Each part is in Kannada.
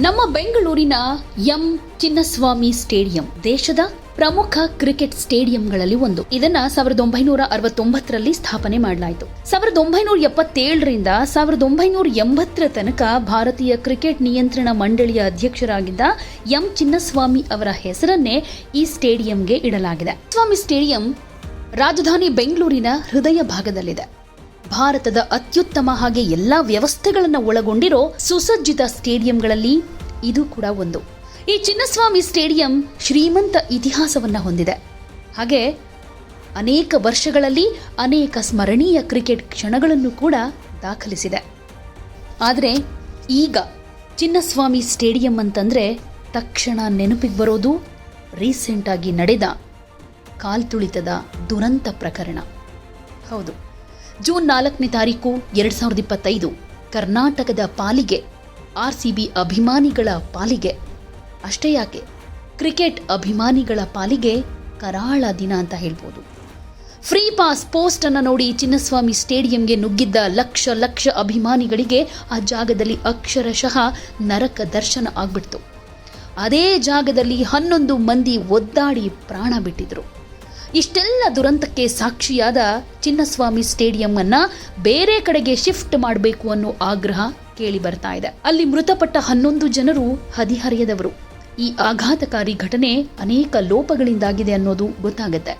ನಮ್ಮ ಬೆಂಗಳೂರಿನ ಎಂ ಚಿನ್ನಸ್ವಾಮಿ ಸ್ಟೇಡಿಯಂ ದೇಶದ ಪ್ರಮುಖ ಕ್ರಿಕೆಟ್ ಸ್ಟೇಡಿಯಂಗಳಲ್ಲಿ ಒಂದು. ಇದನ್ನ 1969ರಲ್ಲಿ ಸ್ಥಾಪನೆ ಮಾಡಲಾಯಿತು. 1977ರಿಂದ 1980ರ ತನಕ ಭಾರತೀಯ ಕ್ರಿಕೆಟ್ ನಿಯಂತ್ರಣ ಮಂಡಳಿಯ ಅಧ್ಯಕ್ಷರಾಗಿದ್ದ ಎಂ ಚಿನ್ನಸ್ವಾಮಿ ಅವರ ಹೆಸರನ್ನೇ ಈ ಸ್ಟೇಡಿಯಂಗೆ ಇಡಲಾಗಿದೆ. ಸ್ವಾಮಿ ಸ್ಟೇಡಿಯಂ ರಾಜಧಾನಿ ಬೆಂಗಳೂರಿನ ಹೃದಯ ಭಾಗದಲ್ಲಿದೆ. ಭಾರತದ ಅತ್ಯುತ್ತಮ ಹಾಗೆ ಎಲ್ಲಾ ವ್ಯವಸ್ಥೆಗಳನ್ನು ಒಳಗೊಂಡಿರೋ ಸುಸಜ್ಜಿತ ಸ್ಟೇಡಿಯಂಗಳಲ್ಲಿ ಇದು ಕೂಡ ಒಂದು. ಈ ಚಿನ್ನಸ್ವಾಮಿ ಸ್ಟೇಡಿಯಂ ಶ್ರೀಮಂತ ಇತಿಹಾಸವನ್ನ ಹೊಂದಿದೆ. ಹಾಗೆ ಅನೇಕ ವರ್ಷಗಳಲ್ಲಿ ಅನೇಕ ಸ್ಮರಣೀಯ ಕ್ರಿಕೆಟ್ ಕ್ಷಣಗಳನ್ನು ಕೂಡ ದಾಖಲಿಸಿದೆ. ಆದರೆ ಈಗ ಚಿನ್ನಸ್ವಾಮಿ ಸ್ಟೇಡಿಯಂ ಅಂತಂದ್ರೆ ತಕ್ಷಣ ನೆನಪಿಗೆ ಬರೋದು ರೀಸೆಂಟ್ ಆಗಿ ನಡೆದ ಕಾಲ್ತುಳಿತದ ದುರಂತ ಪ್ರಕರಣ. ಹೌದು, ಜೂನ್ 4ನೇ ತಾರೀಕು 2025 ಕರ್ನಾಟಕದ ಪಾಲಿಗೆ, RCB ಅಭಿಮಾನಿಗಳ ಪಾಲಿಗೆ, ಅಷ್ಟೇ ಯಾಕೆ ಕ್ರಿಕೆಟ್ ಅಭಿಮಾನಿಗಳ ಪಾಲಿಗೆ ಕರಾಳ ದಿನ ಅಂತ ಹೇಳ್ಬೋದು. ಫ್ರೀ ಪಾಸ್ ಪೋಸ್ಟ್ ಅನ್ನು ನೋಡಿ ಚಿನ್ನಸ್ವಾಮಿ ಸ್ಟೇಡಿಯಂಗೆ ನುಗ್ಗಿದ್ದ ಲಕ್ಷ ಲಕ್ಷ ಅಭಿಮಾನಿಗಳಿಗೆ ಆ ಜಾಗದಲ್ಲಿ ಅಕ್ಷರಶಃ ನರಕ ದರ್ಶನ ಆಗ್ಬಿಡ್ತು. ಅದೇ ಜಾಗದಲ್ಲಿ 11 ಮಂದಿ ಒದ್ದಾಡಿ ಪ್ರಾಣ ಬಿಟ್ಟಿದ್ರು. ಇಷ್ಟೆಲ್ಲ ದುರಂತಕ್ಕೆ ಸಾಕ್ಷಿಯಾದ ಚಿನ್ನಸ್ವಾಮಿ ಸ್ಟೇಡಿಯಂ ಅನ್ನ ಬೇರೆ ಕಡೆಗೆ ಶಿಫ್ಟ್ ಮಾಡಬೇಕು ಅನ್ನೋ ಆಗ್ರಹ ಕೇಳಿ ಬರ್ತಾ ಇದೆ. ಅಲ್ಲಿ ಮೃತಪಟ್ಟ 11 ಜನರು ಹದಿಹರೆಯದವರು. ಈ ಆಘಾತಕಾರಿ ಘಟನೆ ಅನೇಕ ಲೋಪಗಳಿಂದಾಗಿದೆ ಅನ್ನೋದು ಗೊತ್ತಾಗುತ್ತೆ.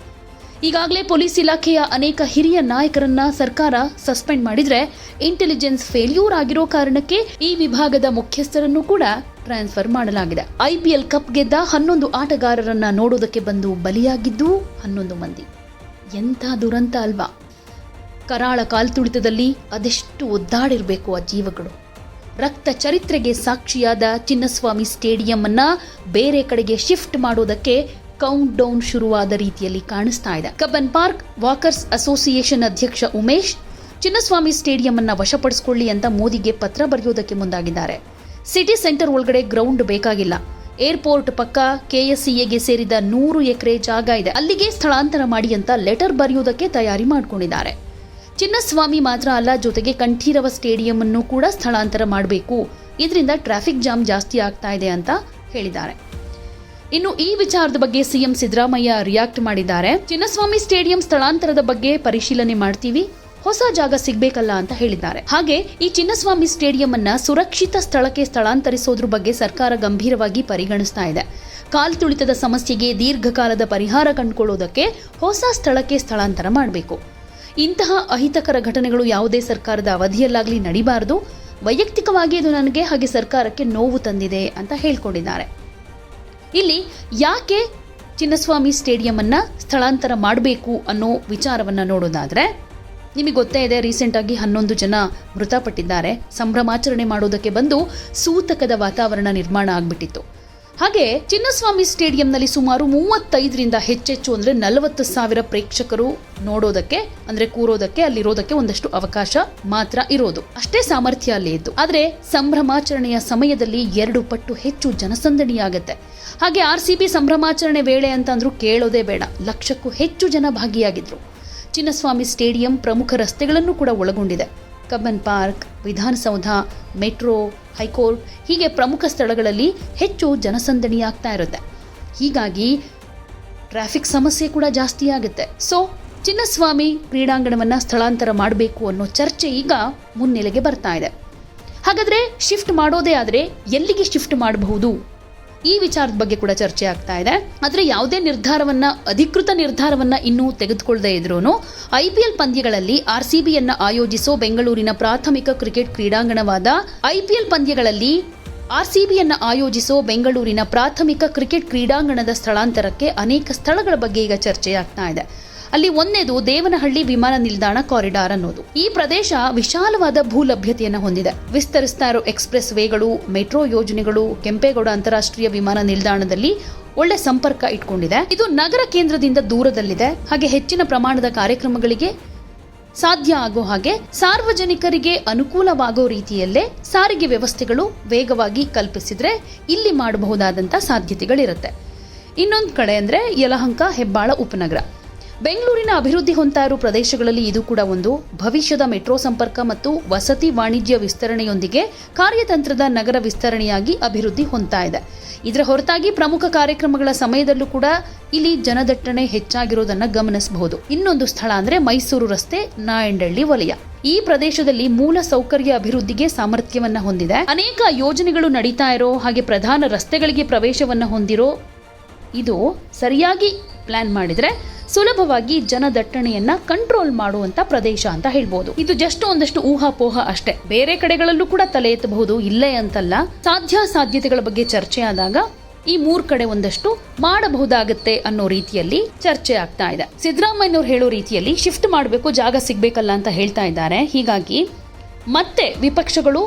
ಈಗಾಗಲೇ ಪೊಲೀಸ್ ಇಲಾಖೆಯ ಅನೇಕ ಹಿರಿಯ ನಾಯಕರನ್ನ ಸರ್ಕಾರ ಸಸ್ಪೆಂಡ್ ಮಾಡಿದ್ರೆ, ಇಂಟೆಲಿಜೆನ್ಸ್ ಫೇಲ್ಯೂರ್ ಆಗಿರೋ ಕಾರಣಕ್ಕೆ ಈ ವಿಭಾಗದ ಮುಖ್ಯಸ್ಥರನ್ನು ಕೂಡ ಟ್ರಾನ್ಸ್ಫರ್ ಮಾಡಲಾಗಿದೆ. IPL ಕಪ್ ಗೆದ್ದ 11 ಆಟಗಾರರನ್ನ ನೋಡೋದಕ್ಕೆ ಬಂದು ಬಲಿಯಾಗಿದ್ದು 11 ಮಂದಿ. ಎಂಥ ದುರಂತ ಅಲ್ವಾ? ಕರಾಳ ಕಾಲ್ತುಳಿತದಲ್ಲಿ ಅದೆಷ್ಟು ಒದ್ದಾಡಿರ್ಬೇಕು ಆ ಜೀವಗಳು. ರಕ್ತ ಚರಿತ್ರೆಗೆ ಸಾಕ್ಷಿಯಾದ ಚಿನ್ನಸ್ವಾಮಿ ಸ್ಟೇಡಿಯಂ ಅನ್ನ ಬೇರೆ ಕಡೆಗೆ ಶಿಫ್ಟ್ ಮಾಡೋದಕ್ಕೆ ಕೌಂಟ್ ಡೌನ್ ಶುರುವಾದ ರೀತಿಯಲ್ಲಿ ಕಾಣಿಸ್ತಾ ಇದೆ. ಕಬ್ಬನ್ ಪಾರ್ಕ್ ವಾಕರ್ಸ್ ಅಸೋಸಿಯೇಷನ್ ಅಧ್ಯಕ್ಷ ಉಮೇಶ್ ಚಿನ್ನಸ್ವಾಮಿ ಸ್ಟೇಡಿಯಂ ಅನ್ನ ವಶಪಡಿಸಿಕೊಳ್ಳಿ ಅಂತ ಮೋದಿಗೆ ಪತ್ರ ಬರೆಯೋದಕ್ಕೆ ಮುಂದಾಗಿದ್ದಾರೆ. ಸಿಟಿ ಸೆಂಟರ್ ಒಳಗಡೆ ಗ್ರೌಂಡ್ ಬೇಕಾಗಿಲ್ಲ. ಏರ್ಪೋರ್ಟ್ ಪಕ್ಕ KSCAಗೆ ಸೇರಿದ 100 ಎಕರೆ ಜಾಗ ಇದೆ, ಅಲ್ಲಿಗೆ ಸ್ಥಳಾಂತರ ಮಾಡಿ ಅಂತ ಲೆಟರ್ ಬರೆಯೋದಕ್ಕೆ ತಯಾರಿ ಮಾಡಿಕೊಂಡಿದ್ದಾರೆ. ಚಿನ್ನಸ್ವಾಮಿ ಮಾತ್ರ ಅಲ್ಲ, ಜೊತೆಗೆ ಕಂಠೀರವ ಸ್ಟೇಡಿಯಂ ಅನ್ನು ಕೂಡ ಸ್ಥಳಾಂತರ ಮಾಡಬೇಕು, ಇದರಿಂದ ಟ್ರಾಫಿಕ್ ಜಾಮ್ ಜಾಸ್ತಿ ಆಗ್ತಾ ಇದೆ ಅಂತ ಹೇಳಿದ್ದಾರೆ. ಇನ್ನು ಈ ವಿಚಾರದ ಬಗ್ಗೆ ಸಿಎಂ ಸಿದ್ದರಾಮಯ್ಯ ರಿಯಾಕ್ಟ್ ಮಾಡಿದ್ದಾರೆ. ಚಿನ್ನಸ್ವಾಮಿ ಸ್ಟೇಡಿಯಂ ಸ್ಥಳಾಂತರದ ಬಗ್ಗೆ ಪರಿಶೀಲನೆ ಮಾಡ್ತೀವಿ, ಹೊಸ ಜಾಗ ಸಿಗ್ಬೇಕಲ್ಲ ಅಂತ ಹೇಳಿದ್ದಾರೆ. ಹಾಗೆ ಈ ಚಿನ್ನಸ್ವಾಮಿ ಸ್ಟೇಡಿಯಂ ಅನ್ನ ಸುರಕ್ಷಿತ ಸ್ಥಳಕ್ಕೆ ಸ್ಥಳಾಂತರಿಸೋದ್ರ ಬಗ್ಗೆ ಸರ್ಕಾರ ಗಂಭೀರವಾಗಿ ಪರಿಗಣಿಸ್ತಾ ಇದೆ. ಕಾಲ್ತುಳಿತದ ಸಮಸ್ಯೆಗೆ ದೀರ್ಘಕಾಲದ ಪರಿಹಾರ ಕಂಡುಕೊಳ್ಳೋದಕ್ಕೆ ಹೊಸ ಸ್ಥಳಕ್ಕೆ ಸ್ಥಳಾಂತರ ಮಾಡಬೇಕು. ಇಂತಹ ಅಹಿತಕರ ಘಟನೆಗಳು ಯಾವುದೇ ಸರ್ಕಾರದ ಅವಧಿಯಲ್ಲಾಗಲಿ ನಡೀಬಾರದು. ವೈಯಕ್ತಿಕವಾಗಿ ಇದು ನನಗೆ ಹಾಗೆ ಸರ್ಕಾರಕ್ಕೆ ನೋವು ತಂದಿದೆ ಅಂತ ಹೇಳ್ಕೊಂಡಿದ್ದಾರೆ. ಇಲ್ಲಿ ಯಾಕೆ ಚಿನ್ನಸ್ವಾಮಿ ಸ್ಟೇಡಿಯಂ ಅನ್ನ ಸ್ಥಳಾಂತರ ಮಾಡಬೇಕು ಅನ್ನೋ ವಿಚಾರವನ್ನ ನೋಡೋದಾದ್ರೆ, ನಿಮಗೆ ಗೊತ್ತೇ ಇದೆ, ರೀಸೆಂಟ್ ಆಗಿ 11 ಜನ ಮೃತಪಟ್ಟಿದ್ದಾರೆ. ಸಂಭ್ರಮಾಚರಣೆ ಮಾಡೋದಕ್ಕೆ ಬಂದು ಸೂತಕದ ವಾತಾವರಣ ನಿರ್ಮಾಣ ಆಗ್ಬಿಟ್ಟಿತ್ತು. ಹಾಗೆ ಚಿನ್ನಸ್ವಾಮಿ ಸ್ಟೇಡಿಯಂನಲ್ಲಿ ಸುಮಾರು 35ರಿಂದ ಹೆಚ್ಚೆಚ್ಚು ಅಂದ್ರೆ 40,000 ಪ್ರೇಕ್ಷಕರು ನೋಡೋದಕ್ಕೆ ಅಂದ್ರೆ ಕೂರೋದಕ್ಕೆ, ಅಲ್ಲಿರೋದಕ್ಕೆ ಒಂದಷ್ಟು ಅವಕಾಶ ಮಾತ್ರ ಇರೋದು. ಅಷ್ಟೇ ಸಾಮರ್ಥ್ಯ ಅಲ್ಲಿ ಇತ್ತು. ಆದ್ರೆ ಸಂಭ್ರಮಾಚರಣೆಯ ಸಮಯದಲ್ಲಿ 2 ಪಟ್ಟು ಹೆಚ್ಚು ಜನಸಂದಣಿಯಾಗತ್ತೆ. ಹಾಗೆ RCB ಸಂಭ್ರಮಾಚರಣೆ ವೇಳೆ ಅಂತಂದ್ರೂ ಕೇಳೋದೇ ಬೇಡ, ಲಕ್ಷಕ್ಕೂ ಹೆಚ್ಚು ಜನ ಭಾಗಿಯಾಗಿದ್ರು. ಚಿನ್ನಸ್ವಾಮಿ ಸ್ಟೇಡಿಯಂ ಪ್ರಮುಖ ರಸ್ತೆಗಳನ್ನು ಕೂಡ ಒಳಗೊಂಡಿದೆ. Cubbon park, Vidhana Soudha, metro, high court ಹೀಗೆ ಪ್ರಮುಖ ಸ್ಥಳಗಳಲ್ಲಿ ಹೆಚ್ಚು ಜನಸಂದಣಿಯಾಗ್ತಾ ಇರುತ್ತೆ. ಹೀಗಾಗಿ ಟ್ರಾಫಿಕ್ ಸಮಸ್ಯೆ ಕೂಡ ಜಾಸ್ತಿ ಆಗುತ್ತೆ. ಸೊ ಚಿನ್ನಸ್ವಾಮಿ ಕ್ರೀಡಾಂಗಣವನ್ನ ಸ್ಥಳಾಂತರ ಮಾಡಬೇಕು ಅನ್ನೋ ಚರ್ಚೆ ಈಗ ಮುನ್ನೆಲೆಗೆ ಬರ್ತಾ ಇದೆ. ಹಾಗಾದ್ರೆ ಶಿಫ್ಟ್ ಮಾಡೋದೇ ಆದ್ರೆ ಎಲ್ಲಿಗೆ ಶಿಫ್ಟ್ ಮಾಡಬಹುದು, ಈ ವಿಚಾರದ ಬಗ್ಗೆ ಕೂಡ ಚರ್ಚೆ ಆಗ್ತಾ ಇದೆ. ಆದ್ರೆ ಯಾವುದೇ ಅಧಿಕೃತ ನಿರ್ಧಾರವನ್ನ ಇನ್ನೂ ತೆಗೆದುಕೊಳ್ಳದೇ ಇದ್ರೂ IPL ಪಂದ್ಯಗಳಲ್ಲಿ RCBಯನ್ನ ಆಯೋಜಿಸೋ ಬೆಂಗಳೂರಿನ ಪ್ರಾಥಮಿಕ ಕ್ರಿಕೆಟ್ ಕ್ರೀಡಾಂಗಣವಾದ IPL ಪಂದ್ಯಗಳಲ್ಲಿ RCBಯನ್ನ ಆಯೋಜಿಸೋ ಬೆಂಗಳೂರಿನ ಪ್ರಾಥಮಿಕ ಕ್ರಿಕೆಟ್ ಕ್ರೀಡಾಂಗಣದ ಸ್ಥಳಾಂತರಕ್ಕೆ ಅನೇಕ ಸ್ಥಳಗಳ ಬಗ್ಗೆ ಈಗ ಚರ್ಚೆ ಆಗ್ತಾ ಇದೆ. ಅಲ್ಲಿ ಒಂದೇದು ದೇವನಹಳ್ಳಿ ವಿಮಾನ ನಿಲ್ದಾಣ ಕಾರಿಡಾರ್ ಅನ್ನೋದು. ಈ ಪ್ರದೇಶ ವಿಶಾಲವಾದ ಭೂಲಭ್ಯತೆಯನ್ನು ಹೊಂದಿದೆ. ವಿಸ್ತರಿಸ್ತಾ ಇರೋ ಎಕ್ಸ್ಪ್ರೆಸ್ ವೇಗಳು, ಮೆಟ್ರೋ ಯೋಜನೆಗಳು, ಕೆಂಪೇಗೌಡ ಅಂತಾರಾಷ್ಟ್ರೀಯ ವಿಮಾನ ನಿಲ್ದಾಣದಲ್ಲಿ ಒಳ್ಳೆ ಸಂಪರ್ಕ ಇಟ್ಕೊಂಡಿದೆ. ಇದು ನಗರ ಕೇಂದ್ರದಿಂದ ದೂರದಲ್ಲಿದೆ. ಹಾಗೆ ಹೆಚ್ಚಿನ ಪ್ರಮಾಣದ ಕಾರ್ಯಕ್ರಮಗಳಿಗೆ ಸಾಧ್ಯ ಆಗೋ ಹಾಗೆ ಸಾರ್ವಜನಿಕರಿಗೆ ಅನುಕೂಲವಾಗೋ ರೀತಿಯಲ್ಲೇ ಸಾರಿಗೆ ವ್ಯವಸ್ಥೆಗಳು ವೇಗವಾಗಿ ಕಲ್ಪಿಸಿದ್ರೆ ಇಲ್ಲಿ ಮಾಡಬಹುದಾದಂಥ ಸಾಧ್ಯತೆಗಳಿರುತ್ತೆ. ಇನ್ನೊಂದು ಕಡೆ ಅಂದ್ರೆ ಯಲಹಂಕ ಹೆಬ್ಬಾಳ ಉಪನಗರ. ಬೆಂಗಳೂರಿನ ಅಭಿವೃದ್ಧಿ ಹೊಂತಾ ಇರುವ ಪ್ರದೇಶಗಳಲ್ಲಿ ಇದು ಕೂಡ ಒಂದು. ಭವಿಷ್ಯದ ಮೆಟ್ರೋ ಸಂಪರ್ಕ ಮತ್ತು ವಸತಿ ವಾಣಿಜ್ಯ ವಿಸ್ತರಣೆಯೊಂದಿಗೆ ಕಾರ್ಯತಂತ್ರದ ನಗರ ವಿಸ್ತರಣೆಯಾಗಿ ಅಭಿವೃದ್ಧಿ ಹೊಂತಾ ಇದೆ. ಇದರ ಹೊರತಾಗಿ ಪ್ರಮುಖ ಕಾರ್ಯಕ್ರಮಗಳ ಸಮಯದಲ್ಲೂ ಕೂಡ ಇಲ್ಲಿ ಜನದಟ್ಟಣೆ ಹೆಚ್ಚಾಗಿರೋದನ್ನ ಗಮನಿಸಬಹುದು. ಇನ್ನೊಂದು ಸ್ಥಳ ಅಂದ್ರೆ ಮೈಸೂರು ರಸ್ತೆ, ನಾಯಂಡಹಳ್ಳಿ ವಲಯ. ಈ ಪ್ರದೇಶದಲ್ಲಿ ಮೂಲ ಸೌಕರ್ಯ ಅಭಿವೃದ್ಧಿಗೆ ಸಾಮರ್ಥ್ಯವನ್ನ ಹೊಂದಿದೆ. ಅನೇಕ ಯೋಜನೆಗಳು ನಡೀತಾ ಇರೋ ಹಾಗೆ ಪ್ರಧಾನ ರಸ್ತೆಗಳಿಗೆ ಪ್ರವೇಶವನ್ನ ಹೊಂದಿರೋ ಇದು ಸರಿಯಾಗಿ ಪ್ಲಾನ್ ಮಾಡಿದ್ರೆ ಸುಲಭವಾಗಿ ಜನದಟ್ಟಣೆಯನ್ನ ಕಂಟ್ರೋಲ್ ಮಾಡುವಂತ ಪ್ರದೇಶ ಅಂತ ಹೇಳ್ಬೋದು. ಇದು ಜಸ್ಟ್ ಒಂದಷ್ಟು ಊಹಾಪೋಹ ಅಷ್ಟೇ. ಬೇರೆ ಕಡೆಗಳಲ್ಲೂ ಕೂಡ ತಲೆ ಎತ್ತಬಹುದು, ಇಲ್ಲೇ ಅಂತಲ್ಲ. ಸಾಧ್ಯತೆಗಳ ಬಗ್ಗೆ ಚರ್ಚೆ ಆದಾಗ ಈ 3 ಕಡೆ ಒಂದಷ್ಟು ಮಾಡಬಹುದಾಗತ್ತೆ ಅನ್ನೋ ರೀತಿಯಲ್ಲಿ ಚರ್ಚೆ ಆಗ್ತಾ ಇದೆ. ಸಿದ್ದರಾಮಯ್ಯನವರು ಹೇಳೋ ರೀತಿಯಲ್ಲಿ ಶಿಫ್ಟ್ ಮಾಡಬೇಕು, ಜಾಗ ಸಿಗ್ಬೇಕಲ್ಲ ಅಂತ ಹೇಳ್ತಾ ಇದ್ದಾರೆ. ಹೀಗಾಗಿ ಮತ್ತೆ ವಿಪಕ್ಷಗಳು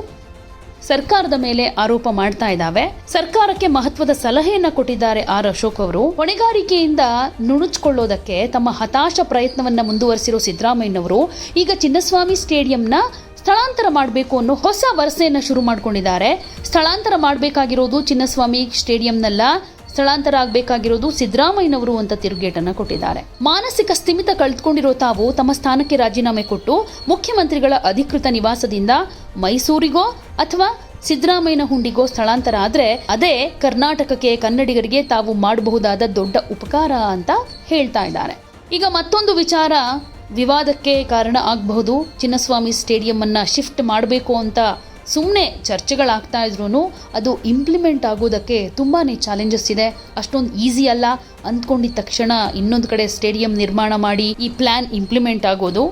ಸರ್ಕಾರದ ಮೇಲೆ ಆರೋಪ ಮಾಡ್ತಾ ಇದ್ದಾವೆ. ಸರ್ಕಾರಕ್ಕೆ ಮಹತ್ವದ ಸಲಹೆಯನ್ನ ಕೊಟ್ಟಿದ್ದಾರೆ ಆರ್ ಅಶೋಕ್ ಅವರು. ಹೊಣೆಗಾರಿಕೆಯಿಂದ ನುಣುಚಿಕೊಳ್ಳೋದಕ್ಕೆ ತಮ್ಮ ಹತಾಶ ಪ್ರಯತ್ನವನ್ನ ಮುಂದುವರಿಸಿರೋ ಸಿದ್ದರಾಮಯ್ಯನವರು ಈಗ ಚಿನ್ನಸ್ವಾಮಿ ಸ್ಟೇಡಿಯಂನ ಸ್ಥಳಾಂತರ ಮಾಡಬೇಕು ಅನ್ನೋ ಹೊಸ ವರಸೆಯನ್ನ ಶುರು ಮಾಡ್ಕೊಂಡಿದ್ದಾರೆ. ಸ್ಥಳಾಂತರ ಮಾಡಬೇಕಾಗಿರೋದು ಚಿನ್ನಸ್ವಾಮಿ ಸ್ಟೇಡಿಯಂನಲ್ಲ, ಸ್ಥಳಾಂತರ ಆಗಬೇಕಾಗಿರೋದು ಸಿದ್ದರಾಮಯ್ಯನವರು ಅಂತ ತಿರುಗೇಟನ್ನ ಕೊಟ್ಟಿದ್ದಾರೆ. ಮಾನಸಿಕ ಸ್ಥಿಮಿತ ಕಳೆದುಕೊಂಡಿರೋ ತಾವು ತಮ್ಮ ಸ್ಥಾನಕ್ಕೆ ರಾಜೀನಾಮೆ ಕೊಟ್ಟು ಮುಖ್ಯಮಂತ್ರಿಗಳ ಅಧಿಕೃತ ನಿವಾಸದಿಂದ ಮೈಸೂರಿಗೋ ಅಥವಾ ಸಿದ್ದರಾಮಯ್ಯನ ಹುಂಡಿಗೋ ಸ್ಥಳಾಂತರ ಆದ್ರೆ ಅದೇ ಕರ್ನಾಟಕಕ್ಕೆ, ಕನ್ನಡಿಗರಿಗೆ ತಾವು ಮಾಡಬಹುದಾದ ದೊಡ್ಡ ಉಪಕಾರ ಅಂತ ಹೇಳ್ತಾ ಇದ್ದಾರೆ. ಈಗ ಮತ್ತೊಂದು ವಿಚಾರ ವಿವಾದಕ್ಕೆ ಕಾರಣ ಆಗಬಹುದು. ಚಿನ್ನಸ್ವಾಮಿ ಸ್ಟೇಡಿಯಂ ಅನ್ನ ಶಿಫ್ಟ್ ಮಾಡಬೇಕು ಅಂತ ಸುಮ್ಮನೆ ಚರ್ಚೆಗಳಾಗ್ತಾ ಇದ್ರೂ ಅದು ಇಂಪ್ಲಿಮೆಂಟ್ ಆಗೋದಕ್ಕೆ ತುಂಬಾನೇ ಚಾಲೆಂಜಸ್ ಇದೆ. ಅಷ್ಟೊಂದು ಈಸಿ ಅಲ್ಲ. ಅಂದ್ಕೊಂಡಿದ್ದ ತಕ್ಷಣ ಇನ್ನೊಂದು ಕಡೆ ಸ್ಟೇಡಿಯಂ ನಿರ್ಮಾಣ ಮಾಡಿ ಈ ಪ್ಲಾನ್ ಇಂಪ್ಲಿಮೆಂಟ್ ಆಗೋದು.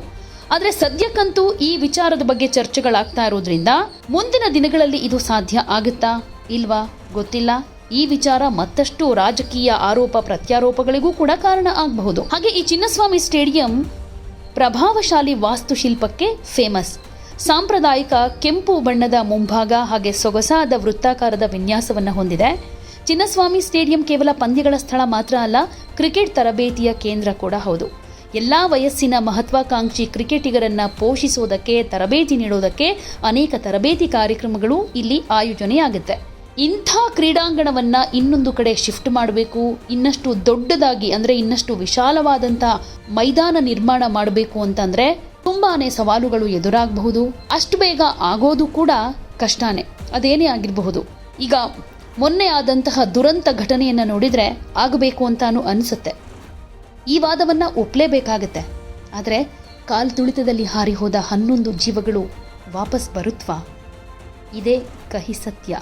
ಆದರೆ ಸದ್ಯಕ್ಕಂತೂ ಈ ವಿಚಾರದ ಬಗ್ಗೆ ಚರ್ಚೆಗಳಾಗ್ತಾ ಇರೋದ್ರಿಂದ ಮುಂದಿನ ದಿನಗಳಲ್ಲಿ ಇದು ಸಾಧ್ಯ ಆಗುತ್ತಾ ಇಲ್ವಾ ಗೊತ್ತಿಲ್ಲ. ಈ ವಿಚಾರ ಮತ್ತಷ್ಟು ರಾಜಕೀಯ ಆರೋಪ ಪ್ರತ್ಯಾರೋಪಗಳಿಗೂ ಕೂಡ ಕಾರಣ ಆಗಬಹುದು. ಹಾಗೆ ಈ ಚಿನ್ನಸ್ವಾಮಿ ಸ್ಟೇಡಿಯಂ ಪ್ರಭಾವಶಾಲಿ ವಾಸ್ತುಶಿಲ್ಪಕ್ಕೆ ಫೇಮಸ್. ಸಾಂಪ್ರದಾಯಿಕ ಕೆಂಪು ಬಣ್ಣದ ಮುಂಭಾಗ ಹಾಗೆ ಸೊಗಸಾದ ವೃತ್ತಾಕಾರದ ವಿನ್ಯಾಸವನ್ನು ಹೊಂದಿದೆ. ಚಿನ್ನಸ್ವಾಮಿ ಸ್ಟೇಡಿಯಂ ಕೇವಲ ಪಂದ್ಯಗಳ ಸ್ಥಳ ಮಾತ್ರ ಅಲ್ಲ, ಕ್ರಿಕೆಟ್ ತರಬೇತಿಯ ಕೇಂದ್ರ ಕೂಡ ಹೌದು. ಎಲ್ಲ ವಯಸ್ಸಿನ ಮಹತ್ವಾಕಾಂಕ್ಷಿ ಕ್ರಿಕೆಟಿಗರನ್ನ ಪೋಷಿಸೋದಕ್ಕೆ, ತರಬೇತಿ ನೀಡೋದಕ್ಕೆ ಅನೇಕ ತರಬೇತಿ ಕಾರ್ಯಕ್ರಮಗಳು ಇಲ್ಲಿ ಆಯೋಜನೆಯಾಗುತ್ತೆ. ಇಂಥ ಕ್ರೀಡಾಂಗಣವನ್ನ ಇನ್ನೊಂದು ಕಡೆ ಶಿಫ್ಟ್ ಮಾಡಬೇಕು, ಇನ್ನಷ್ಟು ದೊಡ್ಡದಾಗಿ ಅಂದ್ರೆ ಇನ್ನಷ್ಟು ವಿಶಾಲವಾದಂಥ ಮೈದಾನ ನಿರ್ಮಾಣ ಮಾಡಬೇಕು ಅಂತಂದ್ರೆ ತುಂಬಾನೇ ಸವಾಲುಗಳು ಎದುರಾಗಬಹುದು. ಅಷ್ಟು ಬೇಗ ಆಗೋದು ಕೂಡ ಕಷ್ಟನೇ, ಅದೇನೇ ಆಗಿರಬಹುದು. ಈಗ ಮೊನ್ನೆ ಆದಂತಹ ದುರಂತ ಘಟನೆಯನ್ನ ನೋಡಿದ್ರೆ ಆಗಬೇಕು ಅಂತಾನು ಅನಿಸುತ್ತೆ. ಈ ವಾದವನ್ನ ಒಪ್ಲೇಬೇಕಾಗತ್ತೆ. ಆದರೆ ಕಾಲ್ ತುಳಿತದಲ್ಲಿ ಹಾರಿ ಹೋದ 11 ಜೀವಗಳು ವಾಪಸ್ ಬರುತ್ವಾ? ಇದೇ ಕಹಿ ಸತ್ಯ.